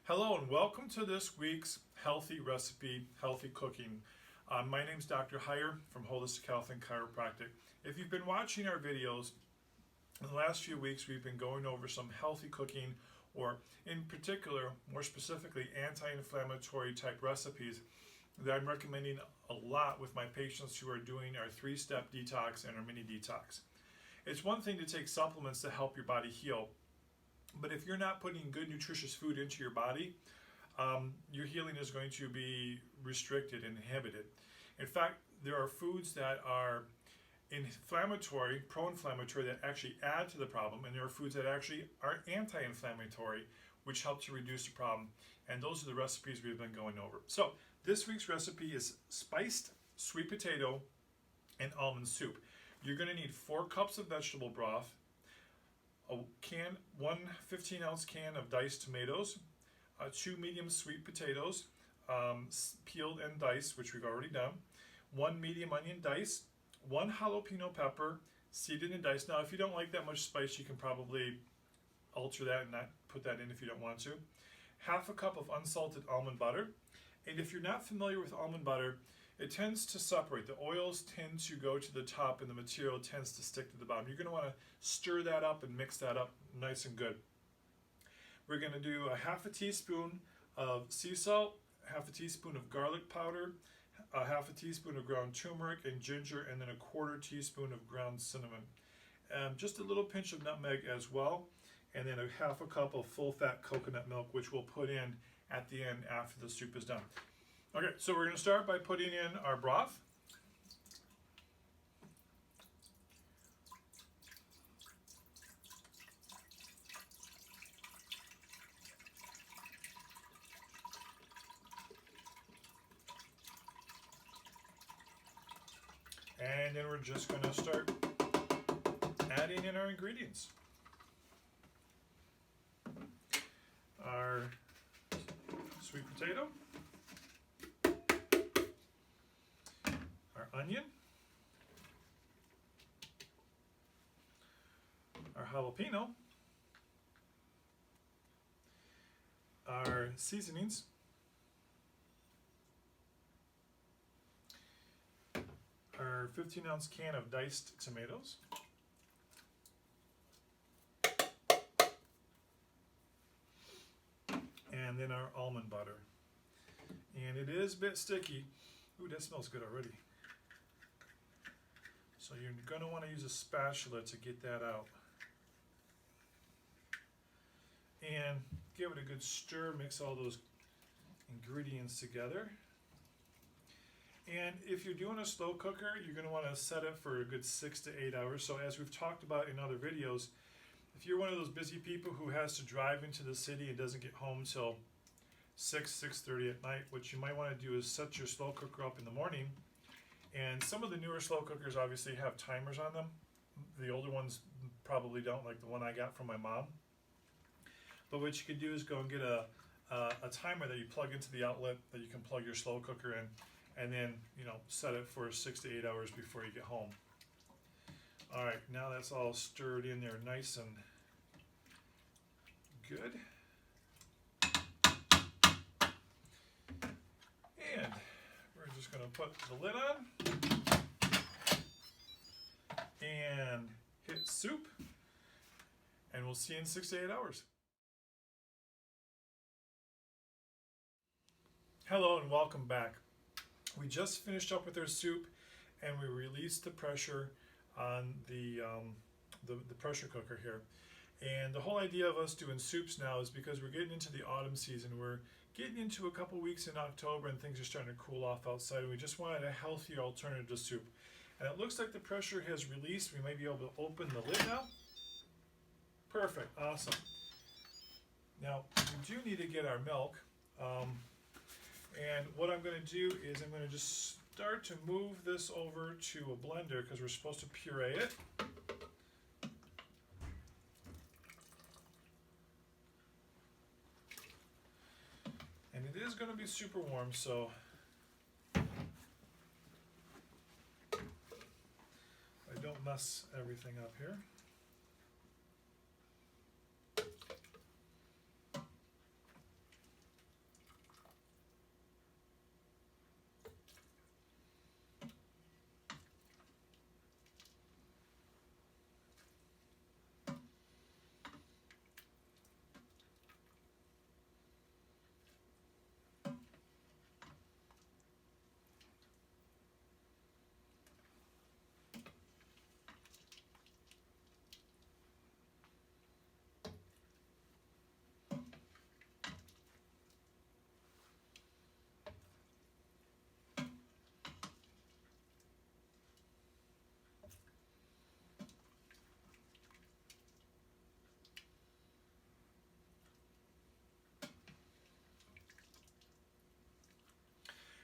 Hello and welcome to this week's Healthy Recipe, Healthy Cooking. My name is Dr. Heyer from Holistic Health and Chiropractic. If you've been watching our videos, in the last few weeks we've been going over some healthy cooking, or in particular, more specifically, anti-inflammatory type recipes that I'm recommending a lot with my patients who are doing our 3-step detox and our mini detox. It's one thing to take supplements to help your body heal, but if you're not putting good nutritious food into your body, your healing is going to be restricted and inhibited. In fact, there are foods that are inflammatory, pro-inflammatory, that actually add to the problem, and there are foods that actually are anti-inflammatory, which help to reduce the problem. And those are the recipes we've been going over. So this week's recipe is spiced sweet potato and almond soup. You're going to need 4 cups of vegetable broth, one 15-ounce can of diced tomatoes, 2 medium sweet potatoes, peeled and diced, which we've already done, 1 medium onion diced, 1 jalapeno pepper, seeded and diced. Now, if you don't like that much spice, you can probably alter that and not put that in if you don't want to. Half a cup of unsalted almond butter. And if you're not familiar with almond butter, it tends to separate. The oils tend to go to the top and the material tends to stick to the bottom. You're going to want to stir that up and mix that up nice and good. We're going to do a half a teaspoon of sea salt, half a teaspoon of garlic powder, a half a teaspoon of ground turmeric and ginger, and then a 1/4 teaspoon of ground cinnamon. Just a little pinch of nutmeg as well, and then a half a cup of full-fat coconut milk, which we'll put in at the end after the soup is done. Okay, so we're going to start by putting in our broth. And then we're just going to start adding in our ingredients. Our sweet potato, our onion, our jalapeno, our seasonings, our 15-ounce can of diced tomatoes, and then our almond butter. And it is a bit sticky. Ooh, that smells good already. So you're going to want to use a spatula to get that out. And give it a good stir, mix all those ingredients together. And if you're doing a slow cooker, you're going to want to set it for a good 6 to 8 hours. So as we've talked about in other videos, if you're one of those busy people who has to drive into the city and doesn't get home till 6:30 at night, what you might want to do is set your slow cooker up in the morning. And some of the newer slow cookers obviously have timers on them. The older ones probably don't, like the one I got from my mom. But what you can do is go and get a timer that you plug into the outlet that you can plug your slow cooker in, and then set it for 6 to 8 hours before you get home. All right, now that's all stirred in there nice and good. And we're just going to put the lid on and hit soup, and we'll see you in 6 to 8 hours. Hello and welcome back. We just finished up with our soup, and we released the pressure on the pressure cooker here. And the whole idea of us doing soups now is because we're getting into the autumn season. We're getting into a couple weeks in October and things are starting to cool off outside, and we just wanted a healthier alternative to soup. And it looks like the pressure has released. We may be able to open the lid now. Perfect, awesome. Now, we do need to get our milk. And what I'm going to do is I'm going to just start to move this over to a blender because we're supposed to puree it. And it is going to be super warm, so I don't mess everything up here.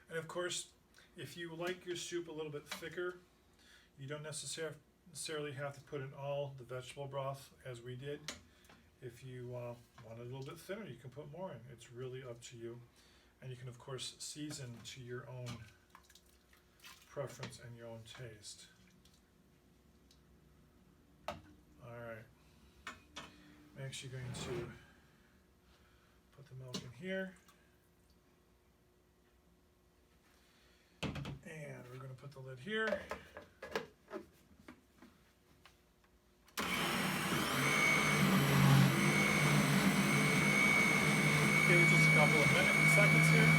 And of course, if you like your soup a little bit thicker, you don't necessarily have to put in all the vegetable broth as we did. If you want it a little bit thinner, you can put more in. It's really up to you. And you can, of course, season to your own preference and your own taste. Alright. I'm actually going to put the milk in here. And we're going to put the lid here. Give it just a couple of seconds here.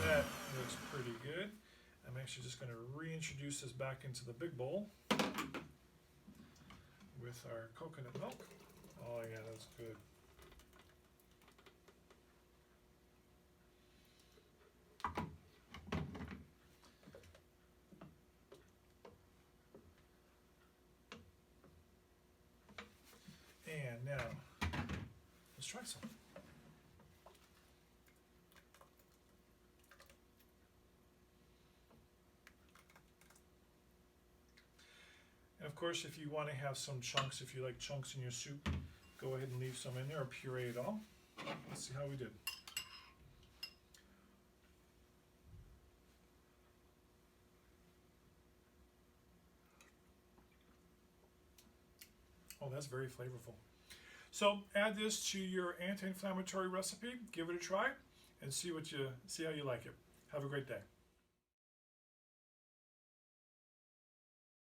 That looks pretty good. I'm actually just going to reintroduce this back into the big bowl with our coconut milk. Oh yeah, that's good. And now, let's try some. And of course, if you want to have some chunks, if you like chunks in your soup, go ahead and leave some in there or puree it all. Let's see how we did. Oh, that's very flavorful. So add this to your anti-inflammatory recipe, give it a try, and see how you like it. Have a great day.